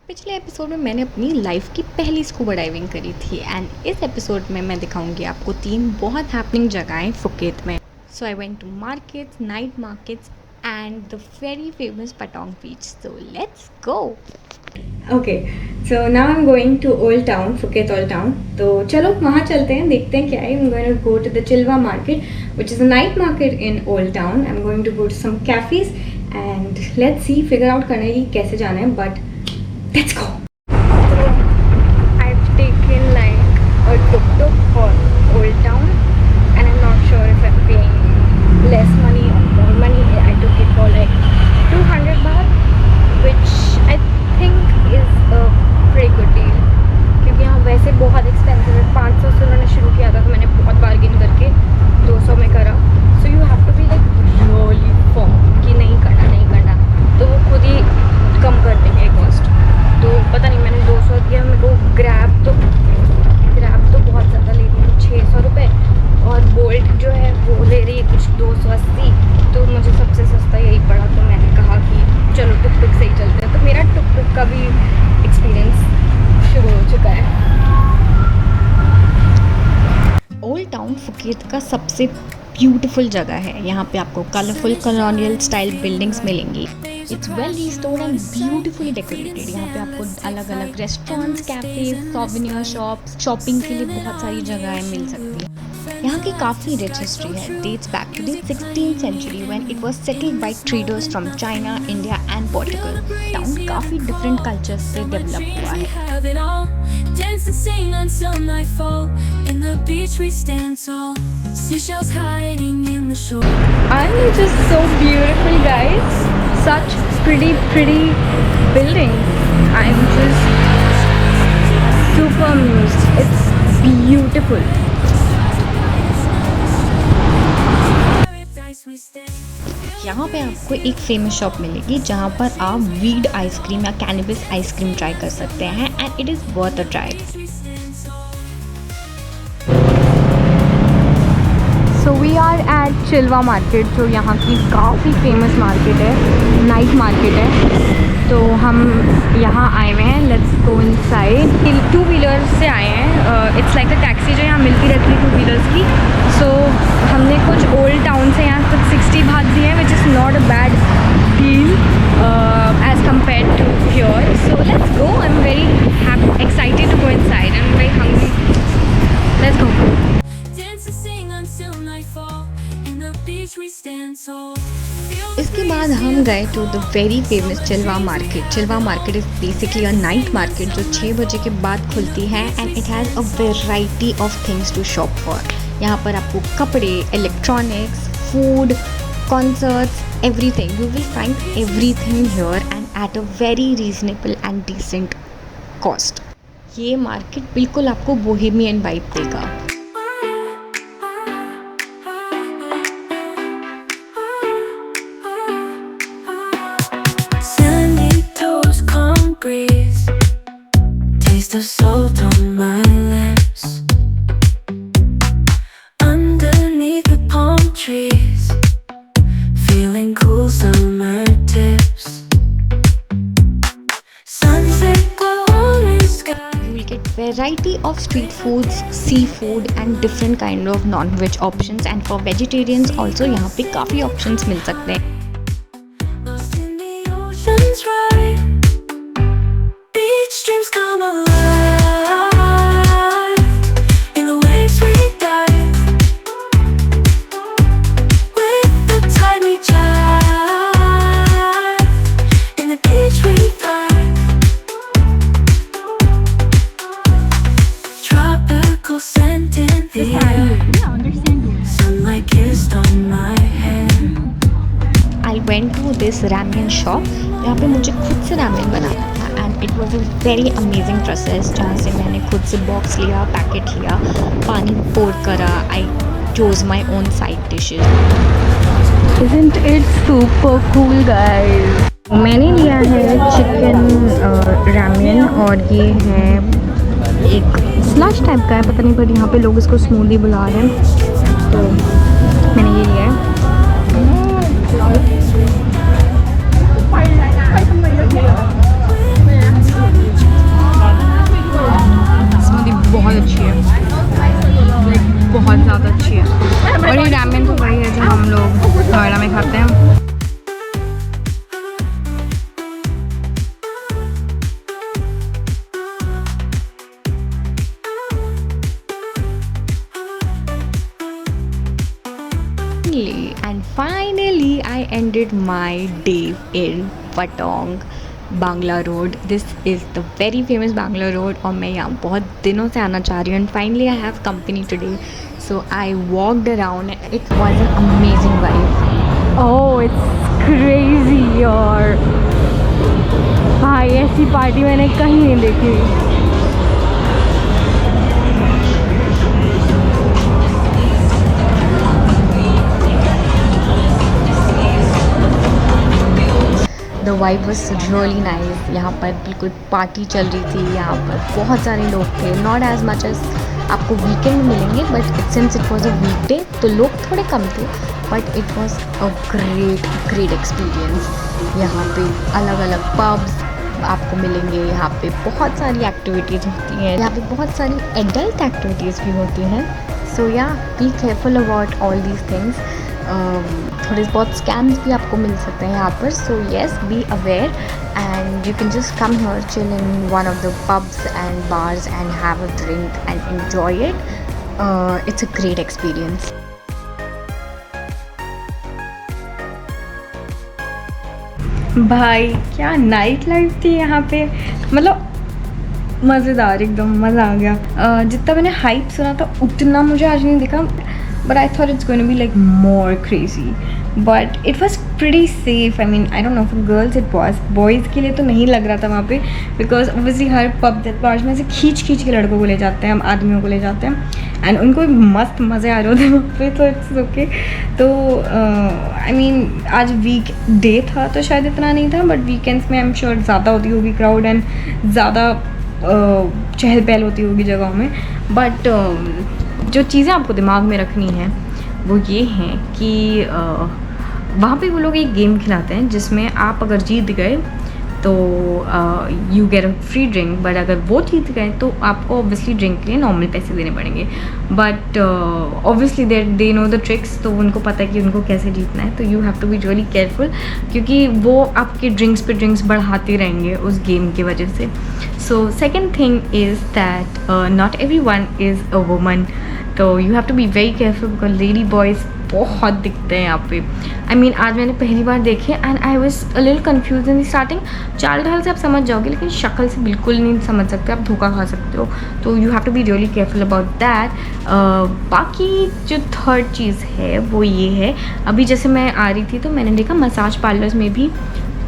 पिछले एपिसोड में मैंने अपनी लाइफ की पहली स्कूबा डाइविंग करी थी एंड इस एपिसोड में मैं दिखाऊंगी आपको 3 बहुत हैपनिंग जगहें फुकेत में। So I went to markets, night markets and the very famous Patong beach. So let's go. Okay, so now I am going to old town, Phuket old town. तो चलो वहाँ चलते हैं, देखते हैं क्या है। I am going to go to the Chillva market which is a night market in old town. I am going to go to some cafes and let's see, figure out करने की कैसे जाना है, but let's go. I've taken like a tuk-tuk for Old Town and I'm not sure if I'm paying less money or more money. I took it for like 200 baht, which I think is a pretty good deal क्योंकि यहाँ वैसे बहुत expensive है। 500 से उन्होंने शुरू किया था तो मैंने बहुत बार्गेन करके 200 में करा। So you have to be like really firm कि नहीं करना, तो वो खुद ही कम कर देंगे कॉस्ट। तो पता नहीं, मैंने 200 दिया। मेरे को ग्रैब तो बहुत ज़्यादा ले रही है, 600 रुपये, और बोल्ट जो है वो ले रही है कुछ 280। तो मुझे सबसे सस्ता यही पड़ा, तो मैंने कहा कि चलो टुक टुक से ही चलते हैं। तो मेरा टुक टुक का भी एक्सपीरियंस शुरू हो चुका है। ओल्ड टाउन फुकेत का सबसे ब्यूटीफुल जगह है। यहाँ पे आपको कलरफुल कॉलोनियल स्टाइल बिल्डिंग्स मिलेंगी। It's well restored and beautifully decorated. यहाँ पे आपको अलग अलग restaurants, cafes, souvenir shops, shopping के लिए बहुत सारी जगहें मिल सकती हैं। यहाँ की काफ़ी रिच हिस्ट्री है। Dates back to the 16th century when it was settled by traders from China, India and Portugal. Town काफ़ी डिफरेंट कल्चर्स से डेवलप हुआ है। Dance and sing until nightfall. In the beach we stand tall. Seashells hiding in the shore. Aren't they just so beautiful, guys? Such pretty buildings. I'm just super amused. It's beautiful. यहाँ पे आपको एक famous shop मिलेगी जहाँ पर आप weed ice cream या cannabis ice cream try कर सकते हैं and it is worth a try. So we are at Chillva market, जो यहाँ की काफ़ी फेमस मार्केट है, नाइट मार्केट है। तो हम यहाँ आए हुए हैं, लेट्स गो इनसाइड। 2 व्हीलर्स से आए हैं। इट्स लाइक अ टैक्सी जो यहाँ मिलती रहती है 2 व्हीलर्स की। सो हमने कुछ ओल्ड टाउन से यहाँ कुछ 60 बात दी है, which is not a bad deal as compare to here. So let's go. I am very excited to go inside. I am very hungry. Let's go. इसके बाद हम गए to the very famous Chillva market. Chillva market is basically a night market जो 6 बजे के बाद खुलती है and it has a variety of things to shop for. यहाँ पर आपको कपड़े, electronics, food, concerts, everything, you will find everything here and at a very reasonable and decent cost. ये मार्केट बिल्कुल आपको बोहेमियन वाइब देगा। Taste of salt on my lips. Underneath the palm trees, feeling cool summer tips. Sunset glow on the sky. You will get variety of street foods, seafood and different kind of non-veg options, and for vegetarians also यहाँ पे काफ़ी options मिल सकते हैं। Lost in the ocean's ride. Beach dreams come alive. In the waves we dive. With the tide we jive. In the beach we thrive. Tropical scent in the air. Sunlight kissed on my hair. I went to this ramen shop जहाँ पे मुझे खुद से ramen बनाना था and it was a very amazing process. जहाँ से मैंने खुद से बॉक्स लिया, पैकेट लिया, पानी पोर करा। I chose my own side dishes. Isn't it super cool, guys? मैंने लिया है चिकन रामेन और ये है एक स्लश टाइप का है, पता नहीं, पर यहाँ पे लोग इसको स्मूदी बुला रहे हैं। तो मैंने ये लिया है। ended my day in Patong Bangla road. This is the very famous Bangla road और मैं यहाँ बहुत दिनों से आना चाह रही हूँ. And finally I have company today, so I walked around. It was an amazing vibe. Oh it's crazy यार. भाई ऐसी पार्टी मैंने कहीं नहीं देखी. The vibe was really nice. यहाँ पर बिल्कुल पार्टी चल रही थी. यहाँ पर बहुत सारे लोग थे. नॉट एज मच एज आपको वीकेंड में मिलेंगे, but since it was a weekday तो लोग थोड़े कम थे. But it was a great experience. यहाँ पे अलग अलग पब्स आपको मिलेंगे. यहाँ पे बहुत सारी एक्टिविटीज़ होती हैं. यहाँ पे बहुत सारी एडल्ट एक्टिविटीज़ भी होती हैं. सो या be careful about all these things. थोड़े बहुत स्कैम्स भी आपको मिल सकते हैं यहाँ पर. So yes, be aware and you can just come here, chill in one of the pubs and bars and have a drink and enjoy it. It's a great experience. भाई क्या नाइट लाइफ थी यहाँ पे. मतलब मज़ेदार, एकदम मज़ा आ गया. जितना मैंने हाइप सुना था उतना मुझे आज नहीं दिखा. But I thought it's going to be like more crazy. But it was pretty safe. I mean, I don't know, for girls it was. Boys के लिए तो नहीं लग रहा था वहाँ पे, because obviously her pub bars में से खींच के लड़कों को ले जाते हैं, हम आदमियों को ले जाते हैं, and उनको भी मस्त मज़े आ रहे होते हैं वहाँ पे. तो इट्स ओके. तो I mean आज वीक डे था तो शायद इतना नहीं था, बट वीकेंड्स में आई एम श्योर ज़्यादा होती होगी क्राउड एंड ज़्यादा चहल पहल होती होगी जगहों में. बट जो चीज़ें आपको दिमाग में रखनी है वो ये हैं कि वहाँ पे वो लोग एक गेम खिलाते हैं जिसमें आप अगर जीत गए तो you get a free drink. But अगर वो जीत गए तो आपको ऑब्वियसली ड्रिंक के लिए नॉर्मल पैसे देने पड़ेंगे. But obviously they know the tricks. तो उनको पता है कि उनको कैसे जीतना है. तो you have to be really careful, क्योंकि वो आपके ड्रिंक्स पे ड्रिंक्स बढ़ाते रहेंगे उस गेम की वजह से. So second thing is that not everyone is a woman. तो you have to be very careful, because lady boys बहुत दिखते हैं यहाँ पे. आई मीन आज मैंने पहली बार देखे and I was a little confuse in the starting. चाल ढाल से आप समझ जाओगे, लेकिन शक्ल से बिल्कुल नहीं समझ सकते. आप धोखा खा सकते हो. तो you have to be really careful about that. बाकी जो थर्ड चीज़ है वो ये है, अभी जैसे मैं आ रही थी तो मैंने देखा मसाज पार्लर्स में भी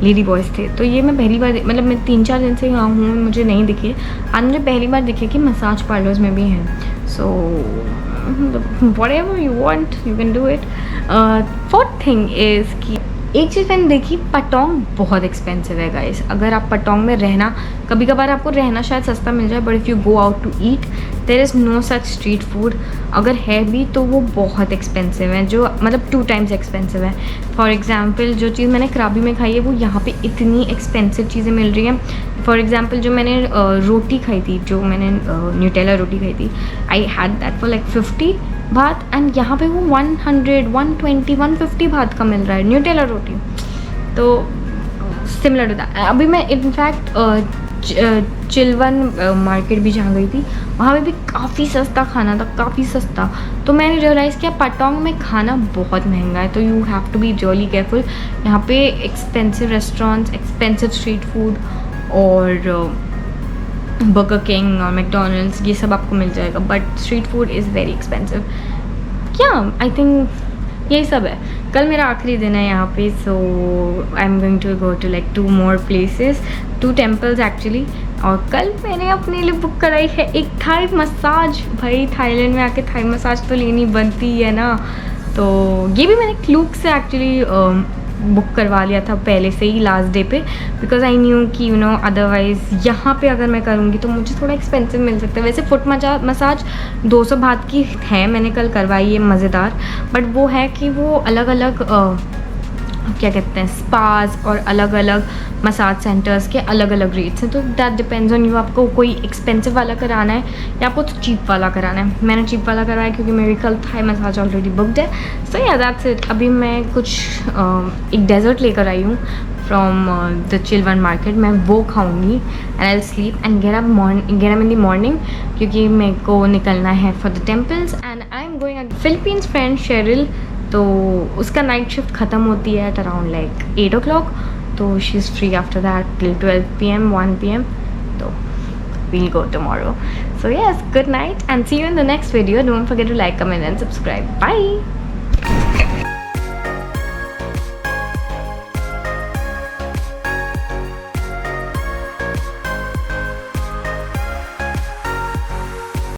लेडी बॉयज़ थे. तो ये मैं पहली बार, मतलब मैं 3-4 दिन से यहाँ हूँ, मुझे नहीं दिखे. आज मुझे पहली बार दिखे कि मसाज पार्लर्स में भी हैं. सो whatever you want you can do it. Fourth thing is कि एक चीज़ मैंने देखी, पटोंग बहुत एक्सपेंसिव है गाइस. अगर आप पटोंग में रहना, कभी कभार आपको रहना शायद सस्ता मिल जाए, but if you go out to eat there is no such street food. अगर है भी तो वो बहुत एक्सपेंसिव है, जो मतलब 2 times एक्सपेंसिव है. फॉर एग्जांपल जो चीज़ मैंने कराबी में खाई है वो यहाँ पे इतनी एक्सपेंसिव चीज़ें मिल रही हैं. फॉर एग्जांपल जो मैंने रोटी खाई थी, जो मैंने न्यूटेला रोटी खाई थी, I had that for like 50 बात, एंड यहाँ पे वो 100, 120, 150 बात का मिल रहा है न्यूटेला रोटी. तो सिमिलर टू दैट. अभी मैं इनफैक्ट चिलवन मार्केट भी जहाँ गई थी, वहाँ पे भी काफ़ी सस्ता खाना था, काफ़ी सस्ता. तो मैंने रियलाइज़ किया पटोंग में खाना बहुत महंगा है. तो you have to be really careful. यहाँ पे expensive restaurants, expensive street food और बर्गर किंग और मैकडोनल्ड्स ये सब आपको मिल जाएगा, but street food is very expensive. क्या आई थिंक यही सब है. कल मेरा आखिरी दिन है यहाँ पे. So I am going to go to like 2 more places, 2 temples actually. और कल मैंने अपने लिए बुक कराई है एक थाई मसाज. भाई थाईलैंड में आके थाई मसाज तो लेनी बनती है ना. तो ये भी मैंने क्लूक से एक्चुअली बुक करवा लिया था पहले से ही लास्ट डे पे, बिकॉज आई न्यू कि यू नो अदरवाइज़ यहाँ पे अगर मैं करूँगी तो मुझे थोड़ा एक्सपेंसिव मिल सकता है. वैसे फुट मसाज 200 बात की है, मैंने कल करवाई है, मज़ेदार. बट वो है कि वो अलग अलग क्या कहते हैं स्पाज और अलग अलग मसाज सेंटर्स के अलग अलग रेट्स हैं. तो दैट डिपेंड्स ऑन यू. आपको कोई एक्सपेंसिव वाला कराना है या आपको चीप वाला कराना है. मैंने चीप वाला करवाया क्योंकि मेरी कल थाई मसाज ऑलरेडी बुकड है. सो या दैट्स इट. अभी मैं कुछ एक डेजर्ट लेकर आई हूँ फ्रॉम द चिलवन मार्केट. मैं वो खाऊंगी and I will sleep and get up in the morning, क्योंकि मेरे को निकलना है for the temples. And I am going Philippines friend Sheryl तो उसका नाइट शिफ्ट ख़त्म होती है एट अराउंड लाइक 8 o'clock, तो she is free after that till 12 PM 1 PM. तो we'll go tomorrow. So yes, good night and see you in the next video. Don't forget to like, comment and subscribe. Bye.